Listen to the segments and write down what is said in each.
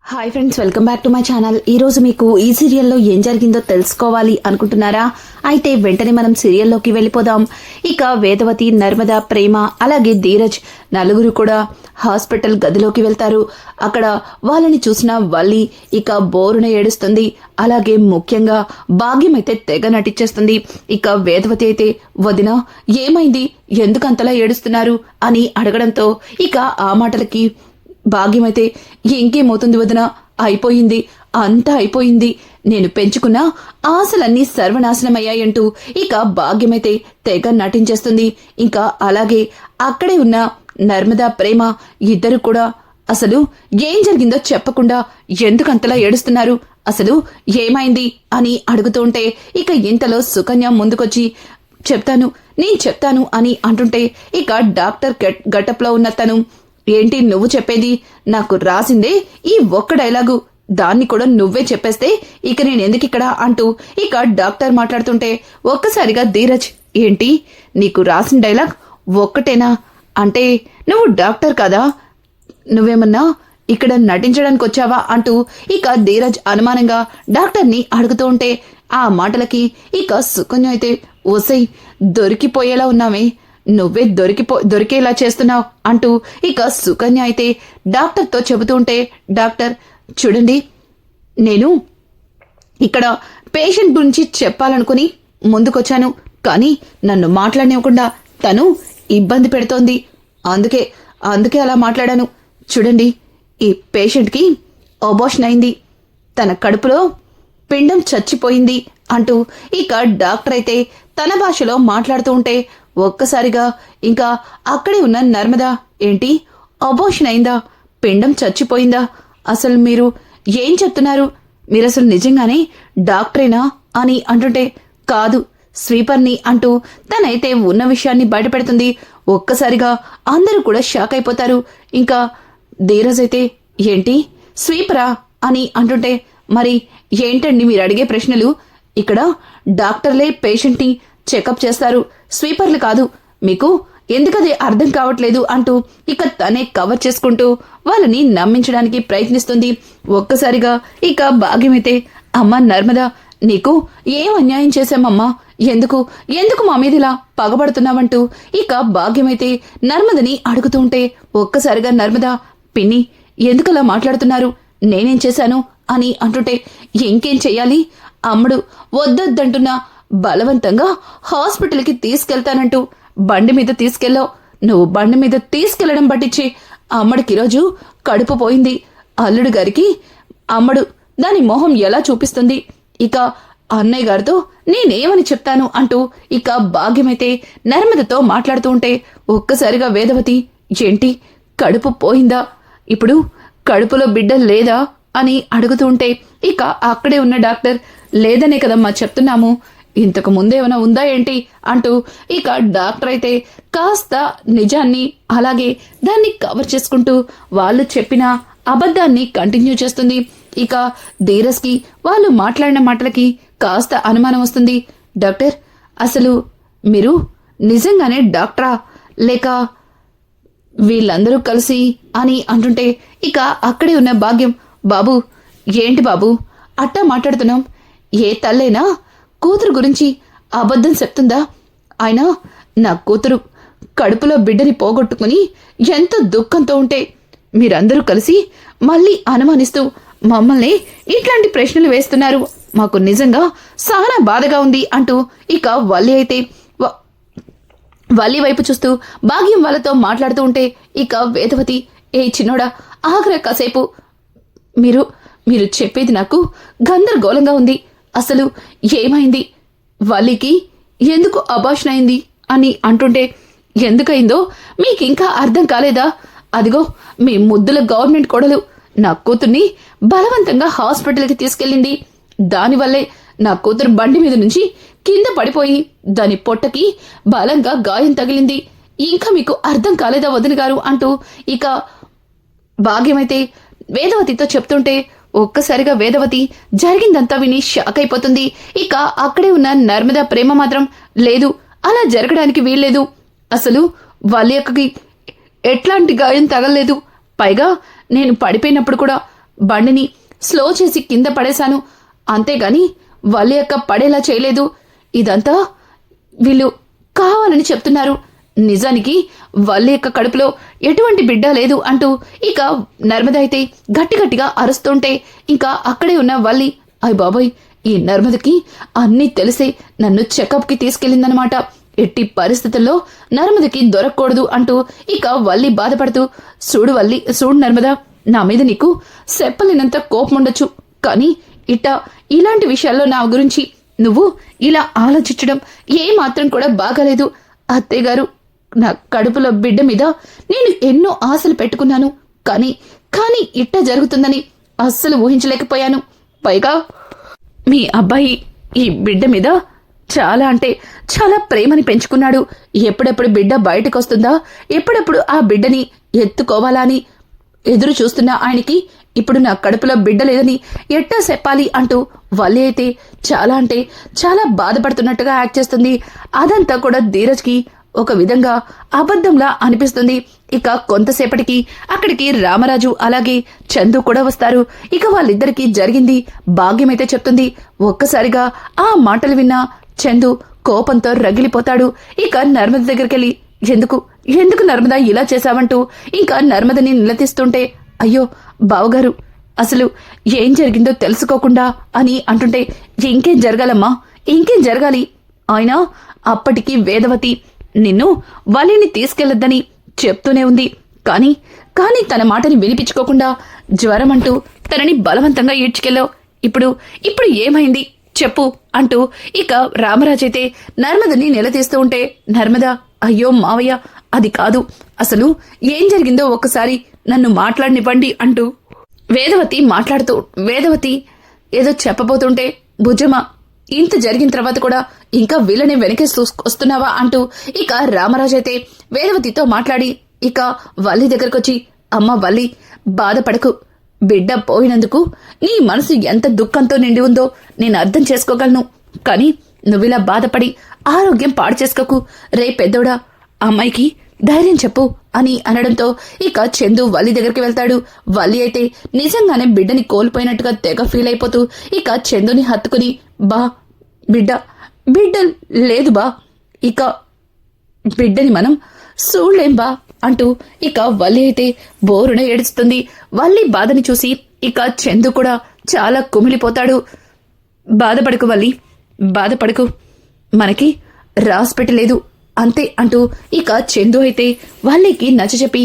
Hi friends, welcome back to my channel. ఈ రోజు మీకు ఈ సీరియల్లో ఏం జరిగిందో తెలుసుకోవాలి అనుకుంటున్నారా? అయితే వెంటనే మనం సీరియల్లోకి వెళ్ళిపోదాం. ఇక వేదవతి, నర్మద, ప్రేమ అలాగే ధీరజ్ నలుగురు కూడా హాస్పిటల్ గదిలోకి వెళ్తారు. అక్కడ వాళ్ళని చూసిన వల్లి ఇక బోరున ఏడుస్తుంది. అలాగే ముఖ్యంగా భాగ్యం అయితే తెగ నటించేస్తుంది. ఇక వేదవతి అయితే, వదిన ఏమైంది, ఎందుకంతలా ఏడుస్తున్నారు అని అడగడంతో ఇక ఆ మాటలకి భాగ్యమైతే, ఇంకేమవుతుంది వదిన, అయిపోయింది, అంతా అయిపోయింది, నేను పెంచుకున్న ఆశలన్నీ సర్వనాశనమయ్యాయంటూ ఇక భాగ్యమైతే తెగ నటించేస్తుంది. ఇంకా అలాగే అక్కడే ఉన్న నర్మదా, ప్రేమ ఇద్దరు కూడా అసలు ఏం జరిగిందో చెప్పకుండా ఎందుకంతలా ఏడుస్తున్నారు, అసలు ఏమైంది అని అడుగుతుంటే ఇక ఇంతలో సుకన్య ముందుకొచ్చి, నేను చెప్తాను అని అంటుంటే ఇక డాక్టర్ గెటప్లో ఉన్న తను, ఏంటి నువ్వు చెప్పేది, నాకు రాసిందే ఈ ఒక్క డైలాగు, దాన్ని కూడా నువ్వే చెప్పేస్తే ఇక నేనెందుకు ఇక్కడ అంటూ ఇక డాక్టర్ మాట్లాడుతుంటే ఒక్కసారిగా ధీరజ్, ఏంటి నీకు రాసిన డైలాగ్ ఒక్కటేనా, అంటే నువ్వు డాక్టర్ కదా, నువ్వేమన్నా ఇక్కడ నటించడానికి వచ్చావా అంటూ ఇక ధీరజ్ అనుమానంగా డాక్టర్ని అడుగుతూ ఉంటే ఆ మాటలకి ఇక సుకన్య అయితే, ఓసై దొరికిపోయేలా ఉన్నామే, నువ్వే దొరికేలా చేస్తున్నావు అంటూ ఇక సుకన్య అయితే డాక్టర్తో చెబుతూ ఉంటే, డాక్టర్ చూడండి, నేను ఇక్కడ పేషెంట్ గురించి చెప్పాలనుకుని ముందుకొచ్చాను, కానీ నన్ను మాట్లాడనివ్వకుండా తను ఇబ్బంది పెడుతోంది, అందుకే అలా మాట్లాడాను. చూడండి, ఈ పేషెంట్కి అబార్షన్ అయింది, తన కడుపులో పిండం చచ్చిపోయింది అంటూ ఇక డాక్టర్ అయితే తన భాషలో మాట్లాడుతూ ఉంటే ఒక్కసారిగా ఇంకా అక్కడే ఉన్న నర్మద, ఏంటి అబార్షన్ అయిందా, పిండం చచ్చిపోయిందా, అసలు మీరు ఏం చెప్తున్నారు, మీరసలు నిజంగానే డాక్టరేనా అని అంటుంటే, కాదు స్వీపర్ని అంటూ తనైతే ఉన్న విషయాన్ని బయటపెడుతుంది. ఒక్కసారిగా అందరూ కూడా షాక్ అయిపోతారు. ఇంకా ధీరజ్ అయితే, ఏంటి స్వీపరా అని అంటుంటే, మరి ఏంటండి మీరు అడిగే ప్రశ్నలు, ఇక్కడ డాక్టర్లే పేషెంట్ని చెకప్ చేస్తారు, స్వీపర్లు కాదు, మీకు ఎందుకది అర్థం కావట్లేదు అంటూ ఇక తనే కవర్ చేసుకుంటూ వాళ్ళని నమ్మించడానికి ప్రయత్నిస్తుంది. ఒక్కసారిగా ఇక భాగ్యమైతే, అమ్మా నర్మద, నీకు ఏం అన్యాయం చేశామమ్మా, ఎందుకు మా మీద ఇలా పగబడుతున్నావంటూ ఇక భాగ్యమైతే నర్మదని అడుగుతూ ఉంటే ఒక్కసారిగా నర్మద, పిన్ని ఎందుకలా మాట్లాడుతున్నారు, నేనేం చేశాను అని అంటుంటే, ఇంకేం చెయ్యాలి, అమ్మడు వద్దొద్దంటున్నా బలవంతంగా హాస్పిటల్కి తీసుకెళ్తానంటూ బండి మీద తీసుకెళ్ళావు, నువ్వు బండి మీద తీసుకెళ్లడం పట్టించి అమ్మడికి ఈరోజు కడుపు పోయింది, అల్లుడు గారికి అమ్మడు దాని మొహం ఎలా చూపిస్తుంది, ఇక అన్నయ్య గారితో నేనేమని చెప్తాను అంటూ ఇక భాగ్యమైతే నర్మదతో మాట్లాడుతూ ఉంటే ఒక్కసారిగా వేదవతి, ఏంటి కడుపు పోయిందా, ఇప్పుడు కడుపులో బిడ్డ లేదా అని అడుగుతూ ఉంటే ఇక అక్కడే ఉన్న డాక్టర్, లేదనే కదమ్మా చెప్తున్నాము, ఇంతకు ముందేమైనా ఉందా ఏంటి అంటూ ఇక డాక్టర్ అయితే కాస్త నిజాన్ని అలాగే దాన్ని కవర్ చేసుకుంటూ వాళ్ళు చెప్పిన అబద్ధాన్ని కంటిన్యూ చేస్తుంది. ఇక ధీరజ్కి వాళ్ళు మాట్లాడిన మాటలకి కాస్త అనుమానం వస్తుంది. డాక్టర్, అసలు మీరు నిజంగానే డాక్టరా లేక వీళ్ళందరూ కలిసి అని అంటుంటే ఇక అక్కడే ఉన్న భాగ్యం, బాబు ఏంటి బాబు అట్టా మాట్లాడుతున్నాం, ఏ తల్లైనా కూతురు గురించి అబద్ధం చెప్తుందా, ఆయన నా కూతురు కడుపులో బిడ్డని పోగొట్టుకుని ఎంతో దుఃఖంతో ఉంటే మీరందరూ కలిసి మళ్ళీ అనుమానిస్తూ మమ్మల్ని ఇట్లాంటి ప్రశ్నలు వేస్తున్నారు, మాకు నిజంగా చాలా బాధగా ఉంది అంటూ ఇక వల్లి అయితే వల్లి వైపు చూస్తూ భాగ్యం వాళ్ళతో మాట్లాడుతూ ఉంటే ఇక వేదవతి, ఏ చిన్నోడా ఆగ్రా కాసేపు, మీరు చెప్పేది నాకు గందరగోళంగా ఉంది, అసలు ఏమైంది, వల్లికి ఎందుకు అబార్షన్ అయింది అని అంటుంటే, ఎందుకయిందో మీకింకా అర్థం కాలేదా, అదిగో మీ ముద్దుల గవర్నమెంట్ కొడలు నా కూతుర్ని బలవంతంగా హాస్పిటల్కి తీసుకెళ్ళింది, దానివల్లే నా కూతురు బండి మీద నుంచి కింద పడిపోయి దాని పొట్టకి బలంగా గాయం తగిలింది, ఇంకా మీకు అర్థం కాలేదా వదిన గారు అంటూ ఇక భాగ్యమైతే వేదవతితో చెప్తుంటే ఒక్కసారిగా వేదవతి జరిగిందంతా విని షాక్ అయిపోతుంది. ఇక అక్కడే ఉన్న నర్మద, ప్రేమ మాత్రం, లేదు అలా జరగడానికి వీల్లేదు, అసలు వాళ్ళ ఎట్లాంటి గాయం తగలలేదు, పైగా నేను పడిపోయినప్పుడు కూడా బండిని స్లో చేసి కింద పడేశాను, అంతేగాని వల్లి అక్క పడేలా చేయలేదు. ఇదంతా వీళ్ళు కావాలని చెప్తున్నారు. నిజానికి వల్లి యొక్క కడుపులో ఎటువంటి బిడ్డ లేదు అంటూ ఇక నర్మద అయితే గట్టిగా అరుస్తుంటే ఇంకా అక్కడే ఉన్న వల్లి, అయ్ బాబోయ్, ఈ నర్మదకి అన్నీ తెలిసే నన్ను చెకప్కి తీసుకెళ్లిందనమాట. ఎట్టి పరిస్థితుల్లో నర్మదకి దొరకకూడదు అంటూ ఇక వల్లి బాధపడుతూ, చూడు నర్మద, నా మీద నీకు చెప్పలేనంత కోపం ఉండొచ్చు, కానీ ఇలాంటి విషయాల్లో నా గురించి నువ్వు ఇలా ఆలోచించడం ఏమాత్రం కూడా బాగాలేదు. అత్తయ్య గారు, నా కడుపులో బిడ్డ మీద నేను ఎన్నో ఆశలు పెట్టుకున్నాను, కానీ ఇట్ట జరుగుతుందని అస్సలు ఊహించలేకపోయాను. పైగా మీ అబ్బాయి ఈ బిడ్డ మీద చాలా అంటే చాలా ప్రేమని పెంచుకున్నాడు. ఎప్పుడెప్పుడు బిడ్డ బయటకొస్తుందా, ఎప్పుడెప్పుడు ఆ బిడ్డని ఎత్తుకోవాలా అని ఎదురు చూస్తున్న ఆయనకి ఇప్పుడు నా కడుపులో బిడ్డ లేదని ఎట్టా చెప్పాలి అంటూ వల్లి అయితే చాలా అంటే చాలా బాధపడుతున్నట్టుగా యాక్ట్ చేస్తుంది. అదంతా కూడా ధీరజ్కి ఒక విధంగా అబద్ధంలా అనిపిస్తుంది. ఇక కొంతసేపటికి అక్కడికి రామరాజు అలాగే చందు కూడా వస్తారు. ఇక వాళ్ళిద్దరికీ జరిగింది భాగ్యమైతే చెప్తుంది. ఒక్కసారిగా ఆ మాటలు విన్న చందు కోపంతో రగిలిపోతాడు. ఇక నర్మద దగ్గరికెళ్ళి, ఎందుకు నర్మద ఇలా చేశావంటూ ఇంకా నర్మదని నిలదీస్తుంటే, అయ్యో బావగారు, అసలు ఏం జరిగిందో తెలుసుకోకుండా అని అంటుంటే, ఇంకేం జరగాలమ్మా, ఇంకేం జరగాలి? అయినా అప్పటికి వేదవతి నిన్ను వల్లిని తీసుకెళ్లొద్దని చెప్తూనే ఉంది. కానీ తన మాటని వినిపించుకోకుండా జ్వరం అంటూ తనని బలవంతంగా ఈడ్చుకెళ్ళావు. ఇప్పుడు ఏమైంది చెప్పు అంటూ ఇక రామరాజైతే నర్మదని నిలదీస్తూ ఉంటే, నర్మద, అయ్యో మావయ్య, అది కాదు, అసలు ఏం జరిగిందో ఒక్కసారి నన్ను మాట్లాడనివ్వండి అంటూ వేదవతి ఏదో చెప్పబోతుంటే, భుజమా, ఇంత జరిగిన తర్వాత కూడా ఇంకా వీళ్ళని వెనకేసి వస్తున్నావా అంటూ ఇక రామరాజైతే వేదవతితో మాట్లాడి ఇక వల్లి దగ్గరకొచ్చి, అమ్మ వల్లి, బాధపడకు, బిడ్డ పోయినందుకు నీ మనసు ఎంత దుఃఖంతో నిండి ఉందో నేను అర్థం చేసుకోగలను. కానీ నువ్విలా బాధపడి ఆరోగ్యం పాడు చేసుకోకు. రే పెద్దోడా, అమ్మాయికి ధైర్యం చెప్పు అని అనడంతో ఇక చందు వల్లి దగ్గరికి వెళ్తాడు. వల్లి అయితే నిజంగానే బిడ్డని కోల్పోయినట్టుగా తెగ ఫీల్ అయిపోతూ ఇక చందుని హత్తుకుని, బా, బిడ్డ లేదు బా, ఇక బిడ్డని మనం చూడలేం బా అంటూ ఇక వల్లి అయితే బోరున ఏడుస్తుంది. వల్లి బాధని చూసి ఇక చందు కూడా చాలా కుమిలిపోతాడు. బాధపడకు వల్లి, బాధపడకు, మనకి రాసిపెట్టలేదు అంతే అంటూ ఇక చందు అయితే వల్లికి నచ్చచెప్పి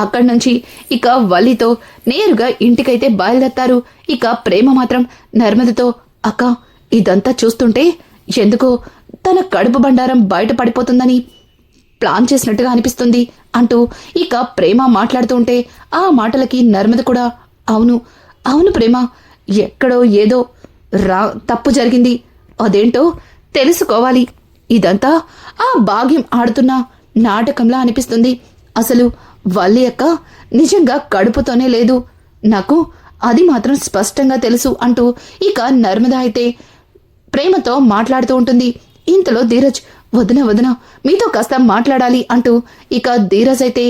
అక్కడి నుంచి ఇక వల్లితో నేరుగా ఇంటికైతే బయలుదేరతారు. ఇక ప్రేమ మాత్రం నర్మదతో, అక్క, ఇదంతా చూస్తుంటే ఎందుకో తన కడుపు బండారం బయట పడిపోతుందని ప్లాన్ చేసినట్టుగా అనిపిస్తుంది అంటూ ఇక ప్రేమ మాట్లాడుతూ ఉంటే ఆ మాటలకి నర్మద కూడా, అవును ప్రేమ, ఎక్కడో ఏదో తప్పు జరిగింది, అదేంటో తెలుసుకోవాలి. ఇదంతా ఆ భాగ్యం ఆడుతున్న నాటకంలా అనిపిస్తుంది. అసలు వల్లి అక్క నిజంగా కడుపుతోనే లేదు, నాకు అది మాత్రం స్పష్టంగా తెలుసు అంటూ ఇక నర్మద అయితే ప్రేమతో మాట్లాడుతూ ఉంటుంది. ఇంతలో ధీరజ్, వదిన మీతో కాస్త మాట్లాడాలి అంటూ ఇక ధీరజ్ అయితే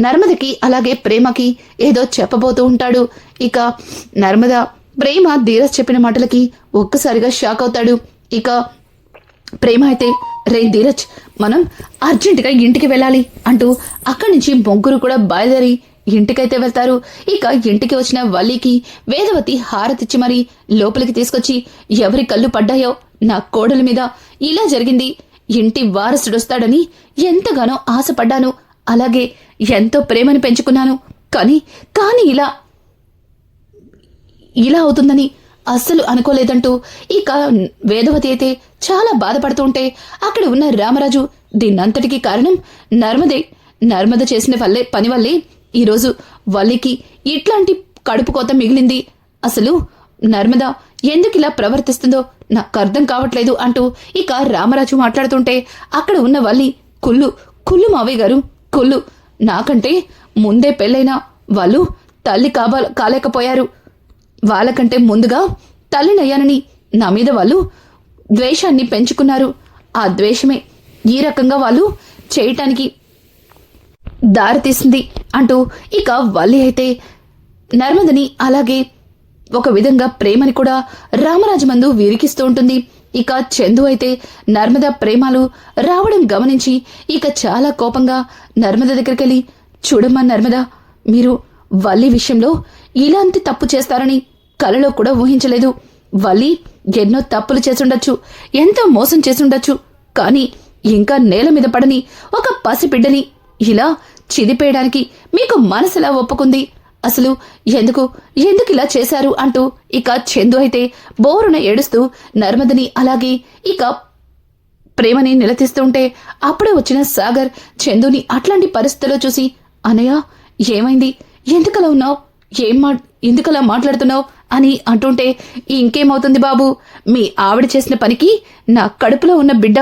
నర్మదకి అలాగే ప్రేమకి ఏదో చెప్పబోతూ ఉంటాడు. ఇక నర్మద, ప్రేమ ధీరజ్ చెప్పిన మాటలకి ఒక్కసారిగా షాక్ అవుతాడు. ఇక ప్రేమ అయితే, రే ధీరజ్, మనం అర్జెంటుగా ఇంటికి వెళ్ళాలి అంటూ అక్కడి నుంచి ముగ్గురు కూడా బయలుదేరి ఇంటికైతే వెళ్తారు. ఇక ఇంటికి వచ్చిన వల్లికి వేదవతి హారతిచ్చి మరీ లోపలికి తీసుకొచ్చి, ఎవరి కళ్ళు పడ్డాయో నా కోడల మీద ఇలా జరిగింది, ఇంటి వారసుడొస్తాడని ఎంతగానో ఆశపడ్డాను, అలాగే ఎంతో ప్రేమను పెంచుకున్నాను, కానీ ఇలా అవుతుందని అస్సలు అనుకోలేదంటూ ఇక వేదవతి అయితే చాలా బాధపడుతూ ఉంటే అక్కడ ఉన్న రామరాజు, దీన్నంతటికీ కారణం నర్మద చేసిన పని వల్లే ఈరోజు వల్లికి ఇట్లాంటి కడుపు కోత మిగిలింది, అసలు నర్మద ఎందుకు ఇలా ప్రవర్తిస్తుందో నాకు అర్థం కావట్లేదు అంటూ ఇక రామరాజు మాట్లాడుతుంటే అక్కడ ఉన్న వల్లి, కుళ్ళు మావయ్య గారు, కుళ్ళు, నాకంటే ముందే పెళ్ళైనా వాళ్ళు తల్లి కాలేకపోయారు, వాళ్ళకంటే ముందుగా తల్లినయ్యానని నా మీద వాళ్ళు ద్వేషాన్ని పెంచుకున్నారు, ఆ ద్వేషమే ఈ రకంగా వాళ్ళు చేయటానికి దారితీసింది అంటూ ఇక వల్లి అయితే నర్మదని అలాగే ఒక విధంగా ప్రేమని కూడా రామరాజు మందు వీరికిస్తూ ఉంటుంది. ఇక చందు అయితే నర్మద ప్రేమలు రావడం గమనించి ఇక చాలా కోపంగా నర్మద దగ్గరికెళ్ళి, చూడమ్మా నర్మద, మీరు వల్లి విషయంలో ఇలాంటి తప్పు చేస్తారని కలలో కూడా ఊహించలేదు. వల్లి ఎన్నో తప్పులు చేసుండొచ్చు, ఎంతో మోసం చేసుండొచ్చు, కానీ ఇంకా నేల మీద పడని ఒక పసిబిడ్డని ఇలా చిదిపేయడానికి మీకు మనసులా ఒప్పుకుంది. అసలు ఎందుకు ఇలా చేశారు అంటూ ఇక చందు అయితే బోరున ఏడుస్తూ నర్మదని అలాగే ఇక ప్రేమని నిలదీస్తూ ఉంటే అప్పుడే వచ్చిన సాగర్ చందుని అట్లాంటి పరిస్థితిలో చూసి, అన్నయ్య ఏమైంది, ఎందుకలా ఉన్నావు, ఎందుకలా మాట్లాడుతున్నావు అని అంటుంటే, ఇంకేమవుతుంది బాబు, మీ ఆవిడ చేసిన పనికి నా కడుపులో ఉన్న బిడ్డ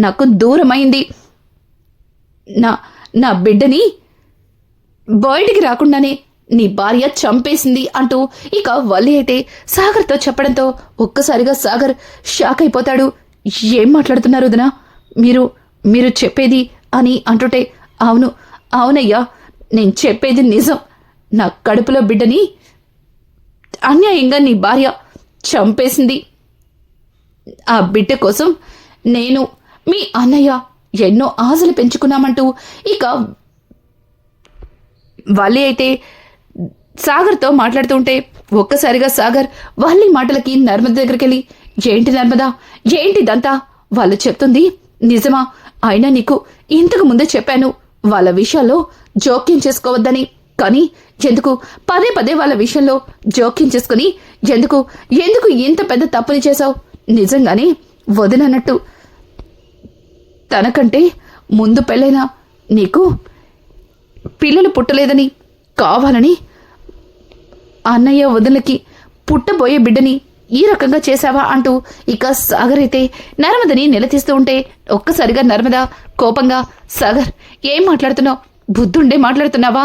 నాకు దూరమైంది. నా బిడ్డని బయటికి రాకుండానే నీ భార్య చంపేసింది అంటూ ఇక వల్లి అయితే సాగర్తో చెప్పడంతో ఒక్కసారిగా సాగర్ షాక్ అయిపోతాడు. ఏం మాట్లాడుతున్నారు వదినా, మీరు చెప్పేది అని అంటుంటే, అవునయ్యా, నేను చెప్పేది నిజం. నా కడుపులో బిడ్డని అన్యాయంగా నీ భార్య చంపేసింది. ఆ బిడ్డ కోసం నేను మీ అన్నయ్య ఎన్నో ఆశలు పెంచుకున్నామంటూ ఇక వల్లి అయితే సాగర్తో మాట్లాడుతుంటే ఒక్కసారిగా సాగర్ వల్లి మాటలకి నర్మద దగ్గరికి వెళ్ళి, ఏంటి నర్మదా, ఏంటిదంతా, వాళ్ళు చెప్తుంది నిజమా? అయినా నీకు ఇంతకు ముందే చెప్పాను వాళ్ళ విషయాల్లో జోక్యం చేసుకోవద్దని, కానీ ఎందుకు పదే పదే వాళ్ళ విషయంలో జోక్యం చేసుకుని ఎందుకు ఇంత పెద్ద తప్పుని చేశావు? నిజంగానే వదినన్నట్టు తనకంటే ముందు పెళ్ళైనా నీకు పిల్లలు పుట్టలేదని కావాలని అన్నయ్య వదినకి పుట్టబోయే బిడ్డని ఈ రకంగా చేశావా అంటూ ఇక సాగర్ అయితే నర్మదని నిలదీస్తూ ఉంటే ఒక్కసారిగా నర్మద కోపంగా, సాగర్ ఏం మాట్లాడుతున్నావు, బుద్ధుండే మాట్లాడుతున్నావా?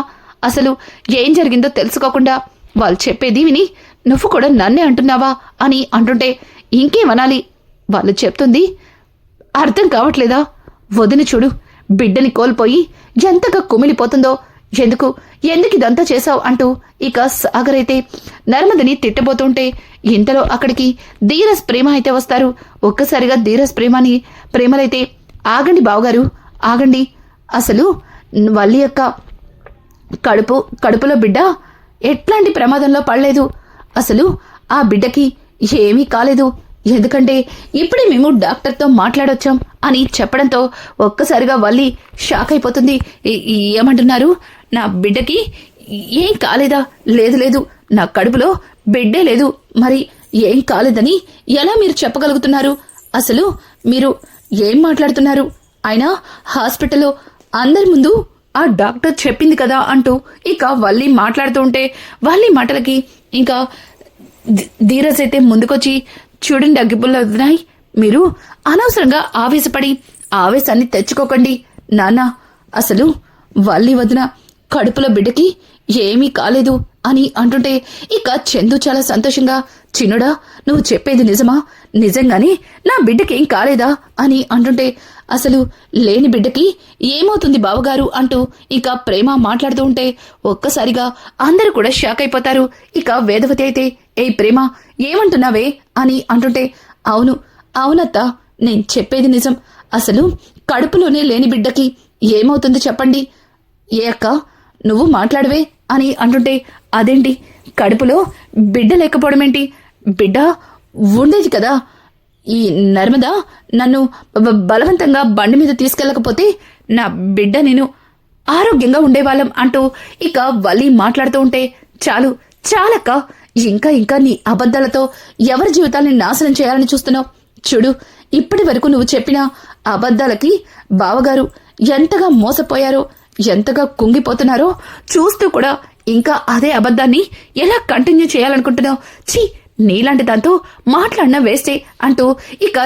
అసలు ఏం జరిగిందో తెలుసుకోకుండా వాళ్ళు చెప్పేది విని నువ్వు కూడా నన్నే అంటున్నావా అని అంటుంటే, ఇంకేమనాలి, వాళ్ళు చెప్తుంది అర్థం కావట్లేదా? వదిన చూడు, బిడ్డని కోల్పోయి ఎంతగా కుమిలిపోతుందో, ఎందుకు ఇదంతా చేశావు అంటూ ఇక సాగర్ అయితే నర్మదని తిట్టబోతుంటే ఇంతలో అక్కడికి ధీరజ్ ప్రేమ అయితే వస్తారు. ఒక్కసారిగా ధీరజ్ ప్రేమలైతే, ఆగండి బావగారు, ఆగండి, అసలు వల్లి యొక్క కడుపులో బిడ్డ ఎట్లాంటి ప్రమాదంలో పడలేదు, అసలు ఆ బిడ్డకి ఏమీ కాలేదు, ఎందుకంటే ఇప్పుడే మేము డాక్టర్తో మాట్లాడొచ్చాం అని చెప్పడంతో ఒక్కసారిగా వల్లి షాక్ అయిపోతుంది. ఏమంటున్నారు, నా బిడ్డకి ఏం కాలేదా? లేదు, నా కడుపులో బిడ్డే లేదు, మరి ఏం కాలేదని ఎలా మీరు చెప్పగలుగుతున్నారు? అసలు మీరు ఏం మాట్లాడుతున్నారు? అయినా హాస్పిటల్లో అందరి ముందు ఆ డాక్టర్ చెప్పింది కదా అంటూ ఇక వల్లి మాట్లాడుతూ ఉంటే వల్లి మాటలకి ఇంకా ధీరజ్ అయితే ముందుకొచ్చి, చూడండి అగ్గిపుల్ల వదినాయ్, మీరు అనవసరంగా ఆవేశపడి ఆవేశాన్ని తెచ్చుకోకండి నాన్న, అసలు వల్లి వదిన కడుపులో బిడ్డకి ఏమీ కాలేదు అని అంటుంటే ఇక చందు చాలా సంతోషంగా, చిన్నుడా నువ్వు చెప్పేది నిజమా? నిజంగానే నా బిడ్డకేం కాలేదా అని అంటుంటే, అసలు లేని బిడ్డకి ఏమవుతుంది బావగారు అంటూ ఇక ప్రేమ మాట్లాడుతూ ఉంటే ఒక్కసారిగా అందరూ కూడా షాక్ అయిపోతారు. ఇక వేదవతి అయితే, ఏ ప్రేమ ఏమంటున్నావే అని అంటుంటే, అవునత్త, నేను చెప్పేది నిజం, అసలు కడుపులోనే లేని బిడ్డకి ఏమవుతుంది చెప్పండి. ఏ అక్క నువ్వు మాట్లాడవే అని అంటుంటే, అదేంటి కడుపులో బిడ్డ లేకపోవడమేంటి, బిడ్డ ఉండేది కదా, ఈ నర్మద నన్ను బలవంతంగా బండి మీద తీసుకెళ్ళకపోతే నా బిడ్డ నేను ఆరోగ్యంగా ఉండేవాళ్ళం అంటూ ఇక వల్లి మాట్లాడుతూ ఉంటే, చాలక్క, ఇంకా నీ అబద్ధాలతో ఎవరి జీవితాల్ని నాశనం చేయాలని చూస్తున్నావు? చూడు, ఇప్పటి వరకు నువ్వు చెప్పిన అబద్ధాలకి బావగారు ఎంతగా మోసపోయారో, ఎంతగా కుంగిపోతున్నారో చూస్తూ కూడా ఇంకా అదే అబద్ధాన్ని ఎలా కంటిన్యూ చేయాలనుకుంటున్నావు? ఛీ, నీలాంటి దాంతో మాట్లాడినా వేస్టే అంటూ ఇక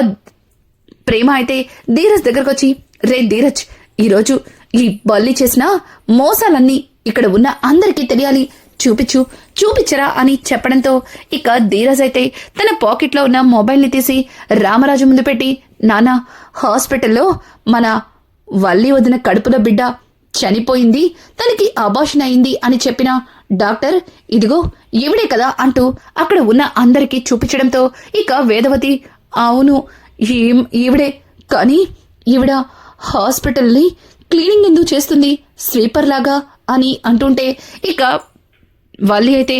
ప్రేమ అయితే ధీరజ్ దగ్గరకు వచ్చి, రే ధీరజ్, ఈరోజు ఈ బల్లి చేసిన మోసాలన్నీ ఇక్కడ ఉన్న అందరికీ తెలియాలి, చూపించరా అని చెప్పడంతో ఇక ధీరజ్ అయితే తన పాకెట్లో ఉన్న మొబైల్ని తీసి రామరాజు ముందు పెట్టి, నానా, హాస్పిటల్లో మన వల్లి వదిన కడుపులో బిడ్డ చనిపోయింది, తనకి అబార్షన్ అయింది అని చెప్పిన డాక్టర్ ఇదిగో ఈవిడే కదా అంటూ అక్కడ ఉన్న అందరికీ చూపించడంతో ఇక వేదవతి అవును ఈవిడే, కానీ ఈవిడ హాస్పిటల్ని క్లీనింగ్ ఎందుకు చేస్తుంది స్వీపర్ లాగా అని అంటుంటే ఇక వల్లి అయితే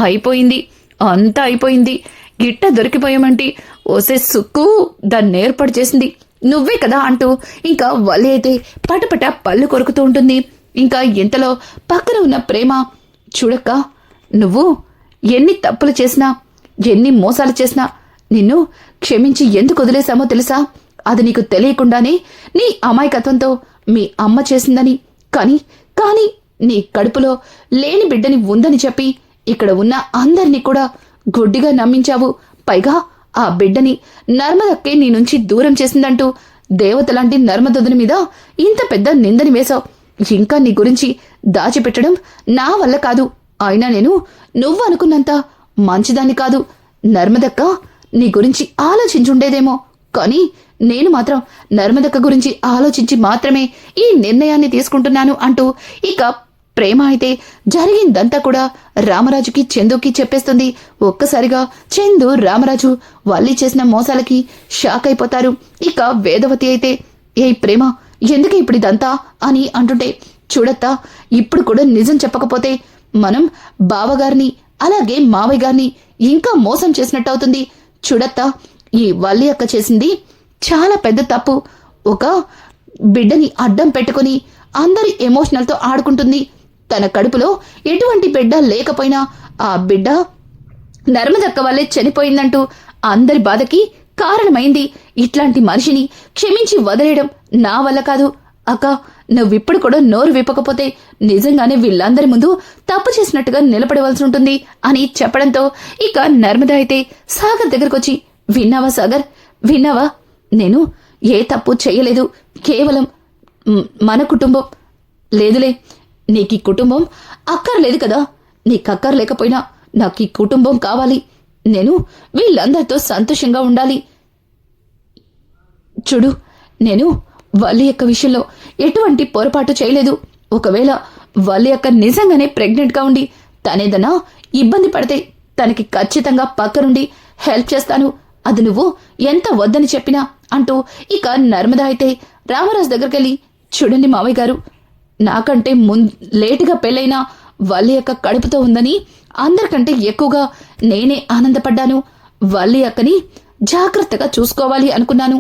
అయిపోయింది, అంతా అయిపోయింది, గిట్ట దొరికిపోయామంటే ఓసే సుక్కు దాన్ని ఏర్పాటు చేసింది నువ్వే కదా అంటూ ఇంకా వల్లి అయితే పటపట పళ్ళు కొరుకుతూ ఉంటుంది. ఇంకా ఇంతలో పక్కన ఉన్న ప్రేమ చూడక్క, నువ్వు ఎన్ని తప్పులు చేసినా ఎన్ని మోసాలు చేసినా నిన్ను క్షమించి ఎందుకు వదిలేశామో తెలుసా? అది నీకు తెలియకుండానే నీ అమాయకత్వంతో మీ అమ్మ చేసిందని, కానీ నీ కడుపులో లేని బిడ్డని ఉందని చెప్పి ఇక్కడ ఉన్న అందరినీ కూడా గుడ్డిగా నమ్మించావు. పైగా ఆ బిడ్డని నర్మదక్కే నీ నుంచి దూరం చేసిందంటూ దేవతలాంటి నర్మదొదని మీద ఇంత పెద్ద నిందని వేశావు. ఇంకా నీ గురించి దాచిపెట్టడం నా వల్ల కాదు. అయినా నేను నువ్వు అనుకున్నంత మంచిదాన్ని కాదు. నర్మదక్క నీ గురించి ఆలోచించుండేదేమో, కానీ నేను మాత్రం నర్మదక్క గురించి ఆలోచించి మాత్రమే ఈ నిర్ణయాన్ని తీసుకుంటున్నాను అంటూ ఇక ప్రేమ అయితే జరిగిందంతా కూడా రామరాజుకి చందుకి చెప్పేస్తుంది. ఒక్కసారిగా చందు రామరాజు వల్లి చేసిన మోసాలకి షాక్ అయిపోతారు. ఇక వేదవతి అయితే ఏ ప్రేమ ఎందుకు ఇప్పుడు ఇదంతా అని అంటుంటే చూడత్తా, ఇప్పుడు కూడా నిజం చెప్పకపోతే మనం బావగారిని అలాగే మావయ్య గారిని ఇంకా మోసం చేసినట్టు అవుతుంది. చూడత్తా, ఈ వల్లి అక్క చేసింది చాలా పెద్ద తప్పు. ఒక బిడ్డని అడ్డం పెట్టుకుని అందరి ఎమోషనల్తో ఆడుకుంటుంది. తన కడుపులో ఎటువంటి బిడ్డ లేకపోయినా ఆ బిడ్డ నర్మదక్క వల్లే చనిపోయిందంటూ అందరి బాధకి కారణమైంది. ఇట్లాంటి మనిషిని క్షమించి వదిలేయడం నా వల్ల కాదు. అక్క, నువ్విప్పుడు కూడా నోరు విప్పకపోతే నిజంగానే వీళ్ళందరి ముందు తప్పు చేసినట్టుగా నిలబడవలసి ఉంటుంది అని చెప్పడంతో ఇక నర్మద అయితే సాగర్ దగ్గరకొచ్చి విన్నావా సాగర్, విన్నావా? నేను ఏ తప్పు చేయలేదు. కేవలం మన కుటుంబం లేదులే, నీకీ కుటుంబం అక్కర్లేదు కదా. నీకక్కర్లేకపోయినా నాకు ఈ కుటుంబం కావాలి. నేను వీళ్ళందరితో సంతోషంగా ఉండాలి. చూడు, నేను వల్లి యొక్క విషయంలో ఎటువంటి పొరపాటు చేయలేదు. ఒకవేళ వల్లి యొక్క నిజంగానే ప్రెగ్నెంట్గా ఉండి తనేదన్నా ఇబ్బంది పడితే తనకి ఖచ్చితంగా పక్కనుండి హెల్ప్ చేస్తాను. అది నువ్వు ఎంత వద్దని చెప్పినా అంటూ ఇక నర్మద అయితే రామరాజు దగ్గరికెళ్ళి చూడండి మావయ్య గారు, నాకంటే లేటుగా పెళ్ళైనా వల్లి యొక్క కడుపుతో ఉందని అందరికంటే ఎక్కువగా నేనే ఆనందపడ్డాను. వల్లి అక్కని జాగ్రత్తగా చూసుకోవాలి అనుకున్నాను.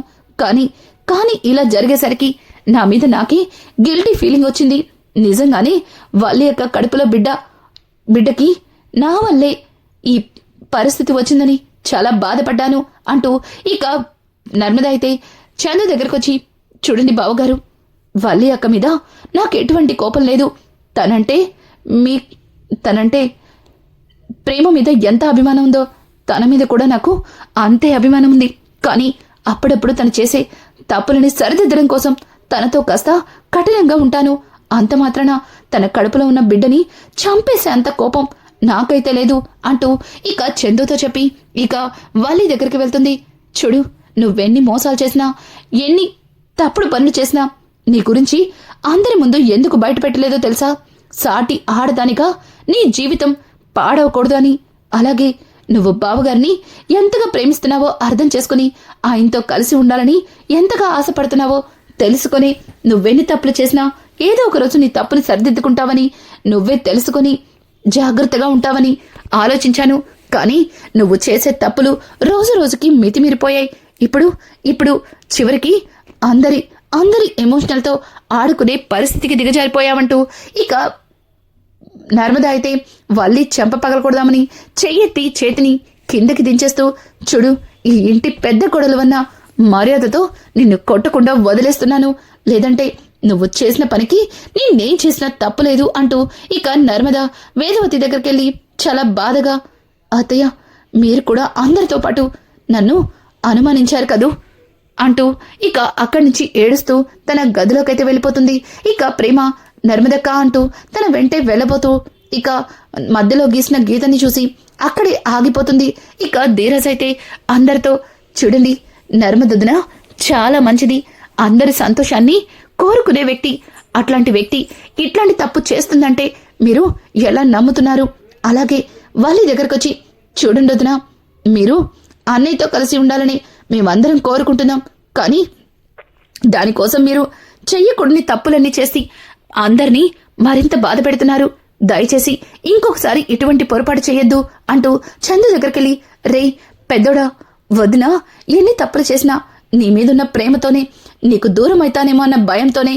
కానీ ఇలా జరిగేసరికి నా మీద నాకే గిల్టీ ఫీలింగ్ వచ్చింది. నిజంగానే వల్లి యొక్క కడుపులో బిడ్డకి నా వల్లే ఈ పరిస్థితి వచ్చిందని చాలా బాధపడ్డాను అంటూ ఇక నర్మద అయితే చందు దగ్గరకొచ్చి చూడండి బావగారు, వల్లి అక్క మీద నాకు ఎటువంటి కోపం లేదు. తనంటే ప్రేమ మీద ఎంత అభిమానం ఉందో తన మీద కూడా నాకు అంతే అభిమానం ఉంది. కానీ అప్పుడప్పుడు తను చేసే తప్పులని సరిదిద్దడం కోసం తనతో కాస్త కఠినంగా ఉంటాను. అంత మాత్రాన తన కడుపులో ఉన్న బిడ్డని చంపేసే అంత కోపం నాకైతే లేదు అంటూ ఇక చందుతో చెప్పి ఇక వల్లి దగ్గరికి వెళ్తుంది. చూడు, నువ్వెన్ని మోసాలు చేసినా ఎన్ని తప్పుడు పనులు చేసినా నీ గురించి అందరి ముందు ఎందుకు బయట పెట్టలేదో తెలుసా? సాటి ఆడదానిగా నీ జీవితం పాడవకూడదు అని, అలాగే నువ్వు బావగారిని ఎంతగా ప్రేమిస్తున్నావో అర్థం చేసుకుని ఆయనతో కలిసి ఉండాలని ఎంతగా ఆశపడుతున్నావో తెలుసుకొని నువ్వెన్ని తప్పులు చేసినా ఏదో ఒక రోజు నీ తప్పుని సరిదిద్దుకుంటావని, నువ్వే తెలుసుకొని జాగ్రత్తగా ఉంటావని ఆలోచించాను. కానీ నువ్వు చేసే తప్పులు రోజు రోజుకి మితిమీరిపోయాయి. ఇప్పుడు చివరికి అందరి ఎమోషనల్తో ఆడుకునే పరిస్థితికి దిగజారిపోయావంటూ ఇక నర్మద అయితే వల్లి చెంప పగలకూడదామని చెయ్యెత్తి చేతిని కిందకి దించేస్తూ చూడు, ఈ ఇంటి పెద్ద కొడలు వన్న మర్యాదతో నిన్ను కొట్టకుండా వదిలేస్తున్నాను. లేదంటే నువ్వు చేసిన పనికి నేనేం చేసినా తప్పులేదు అంటూ ఇక నర్మద వేదవతి దగ్గరికెళ్ళి చాలా బాధగా, అత్తయ్య మీరు కూడా అందరితో పాటు నన్ను అనుమానించారు కదూ అంటూ ఇక అక్కడి నుంచి ఏడుస్తూ తన గదిలోకైతే వెళ్ళిపోతుంది. ఇక ప్రేమ నర్మదక్క అంటూ తన వెంటే వెళ్ళబోతూ ఇక మధ్యలో గీసిన గీతని చూసి అక్కడే ఆగిపోతుంది. ఇక ధీరజ్ అయితే అందరితో చూడండి, నర్మదొదిన చాలా మంచిది, అందరి సంతోషాన్ని కోరుకునే వ్యక్తి, అట్లాంటి వ్యక్తి ఇట్లాంటి తప్పు చేస్తుందంటే మీరు ఎలా నమ్ముతున్నారు? అలాగే వాళ్ళ దగ్గరకు వచ్చి చూడండి వదినా, మీరు అన్నయ్యతో కలిసి ఉండాలని మేమందరం కోరుకుంటున్నాం, కానీ దానికోసం మీరు చెయ్యకూడని తప్పులన్నీ చేసి అందరినీ మరింత బాధ పెడుతున్నారు. దయచేసి ఇంకొకసారి ఇటువంటి పొరపాటు చేయొద్దు అంటూ చందు దగ్గరికెళ్ళి, రే పెద్దోడా, వదినా ఎన్ని తప్పులు చేసినా నీ మీదున్న ప్రేమతోనే, నీకు దూరం అవుతానేమో అన్న భయంతోనే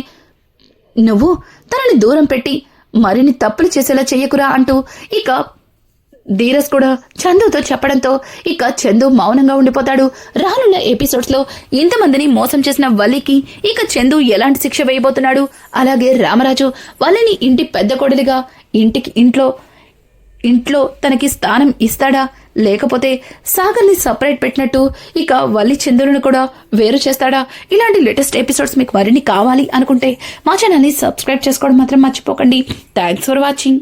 నువ్వు తనని దూరం పెట్టి మరిన్ని తప్పులు చేసేలా చెయ్యకురా అంటూ ఇక ధీరజ్ కూడా చందుతో చెప్పడంతో ఇక చందు మౌనంగా ఉండిపోతాడు. రానున్న ఎపిసోడ్స్ లో ఇంతమందిని మోసం చేసిన వల్లికి ఇక చందు ఎలాంటి శిక్ష వేయబోతున్నాడు? అలాగే రామరాజు వల్లిని ఇంటి పెద్ద కొడలిగా ఇంట్లో తనకి స్థానం ఇస్తాడా, లేకపోతే సాగర్ని సపరేట్ పెట్టినట్టు ఇక వల్లి చందులను కూడా వేరు చేస్తాడా? ఇలాంటి లేటెస్ట్ ఎపిసోడ్స్ మీకు మరిన్ని కావాలి అనుకుంటే మా ఛానల్ని సబ్స్క్రైబ్ చేసుకోవడం మాత్రం మర్చిపోకండి. Thanks for watching.